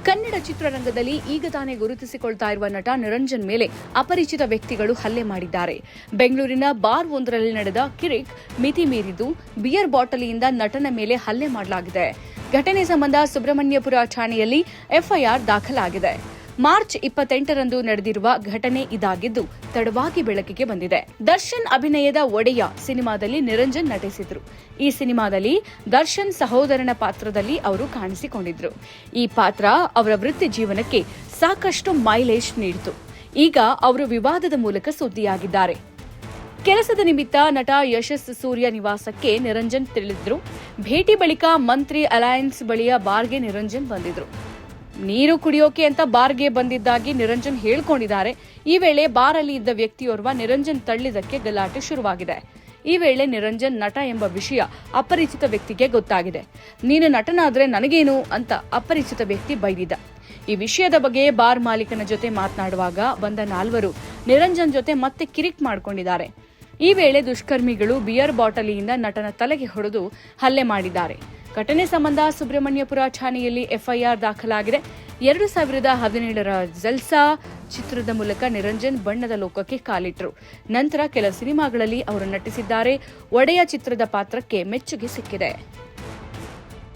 ಕನ್ನಡ ಚಿತ್ರರಂಗದಲ್ಲಿ ಈಗ ತಾನೇ ಗುರುತಿಸಿಕೊಳ್ತಾ ಇರುವ ನಟ ನಿರಂಜನ್ ಮೇಲೆ ಅಪರಿಚಿತ ವ್ಯಕ್ತಿಗಳು ಹಲ್ಲೆ ಮಾಡಿದ್ದಾರೆ. ಬೆಂಗಳೂರಿನ ಬಾರ್ ಒಂದರಲ್ಲಿ ನಡೆದ ಕಿರಿಕ್ ಮಿತಿ ಮೀರಿದ್ದು ಬಿಯರ್ ಬಾಟಲಿಯಿಂದ ನಟನ ಮೇಲೆ ಹಲ್ಲೆ ಮಾಡಲಾಗಿದೆ. ಘಟನೆ ಸಂಬಂಧ ಸುಬ್ರಹ್ಮಣ್ಯಪುರ ಠಾಣೆಯಲ್ಲಿ ಎಫ್ಐಆರ್ ದಾಖಲಾಗಿದೆ. ಮಾರ್ಚ್ 28ರಂದು ನಡೆದಿರುವ ಘಟನೆ ಇದಾಗಿದ್ದು ತಡವಾಗಿ ಬೆಳಕಿಗೆ ಬಂದಿದೆ. ದರ್ಶನ್ ಅಭಿನಯದ ಒಡೆಯ ಸಿನಿಮಾದಲ್ಲಿ ನಿರಂಜನ್ ನಟಿಸಿದ್ರು. ಈ ಸಿನಿಮಾದಲ್ಲಿ ದರ್ಶನ್ ಸಹೋದರನ ಪಾತ್ರದಲ್ಲಿ ಅವರು ಕಾಣಿಸಿಕೊಂಡಿದ್ರು. ಈ ಪಾತ್ರ ಅವರ ವೃತ್ತಿ ಜೀವನಕ್ಕೆ ಸಾಕಷ್ಟು ಮೈಲೇಜ್ ನೀಡಿತು. ಈಗ ಅವರು ವಿವಾದದ ಮೂಲಕ ಸುದ್ದಿಯಾಗಿದ್ದಾರೆ. ಕೆಲಸದ ನಿಮಿತ್ತ ನಟ ಯಶಸ್ ಸೂರ್ಯ ನಿವಾಸಕ್ಕೆ ನಿರಂಜನ್ ತಿಳಿದ್ರು. ಭೇಟಿ ಬಳಿಕ ಮಂತ್ರಿ ಅಲಯನ್ಸ್ ಬಳಿಯ ಬಾರ್ಗೆ ನಿರಂಜನ್ ಬಂದಿದ್ರು. ನೀರು ಕುಡಿಯೋಕೆ ಅಂತ ಬಾರ್ಗೆ ಬಂದಿದ್ದಾಗಿ ನಿರಂಜನ್ ಹೇಳ್ಕೊಂಡಿದ್ದಾರೆ. ಈ ವೇಳೆ ಬಾರಲ್ಲಿ ಇದ್ದ ವ್ಯಕ್ತಿಯೋರ್ವ ನಿರಂಜನ್ ತಳ್ಳಿದಕ್ಕೆ ಗಲಾಟೆ ಶುರುವಾಗಿದೆ. ಈ ವೇಳೆ ನಿರಂಜನ್ ನಟ ಎಂಬ ವಿಷಯ ಅಪರಿಚಿತ ವ್ಯಕ್ತಿಗೆ ಗೊತ್ತಾಗಿದೆ. ನೀನು ನಟನಾದ್ರೆ ನನಗೇನು ಅಂತ ಅಪರಿಚಿತ ವ್ಯಕ್ತಿ ಬೈದಿದ್ದ. ಈ ವಿಷಯದ ಬಗ್ಗೆ ಬಾರ್ ಮಾಲೀಕನ ಜೊತೆ ಮಾತನಾಡುವಾಗ ಬಂದ ನಾಲ್ವರು ನಿರಂಜನ್ ಜೊತೆ ಮತ್ತೆ ಕಿರಿಕ್ ಮಾಡಿಕೊಂಡಿದ್ದಾರೆ. ಈ ವೇಳೆ ದುಷ್ಕರ್ಮಿಗಳು ಬಿಯರ್ ಬಾಟಲಿಯಿಂದ ನಟನ ತಲೆಗೆ ಹೊಡೆದು ಹಲ್ಲೆ ಮಾಡಿದ್ದಾರೆ. ಘಟನೆ ಸಂಬಂಧ ಸುಬ್ರಹ್ಮಣ್ಯಪುರ ಠಾಣೆಯಲ್ಲಿ ಎಫ್ಐಆರ್ ದಾಖಲಾಗಿದೆ. 2017ರ ಜಲ್ಸಾ ಚಿತ್ರದ ಮೂಲಕ ನಿರಂಜನ್ ಬಣ್ಣದ ಲೋಕಕ್ಕೆ ಕಾಲಿಟ್ಟರು. ನಂತರ ಕೆಲ ಸಿನಿಮಾಗಳಲ್ಲಿ ಅವರು ನಟಿಸಿದ್ದಾರೆ. ಒಡೆಯ ಚಿತ್ರದ ಪಾತ್ರಕ್ಕೆ ಮೆಚ್ಚುಗೆ ಸಿಕ್ಕಿದೆ.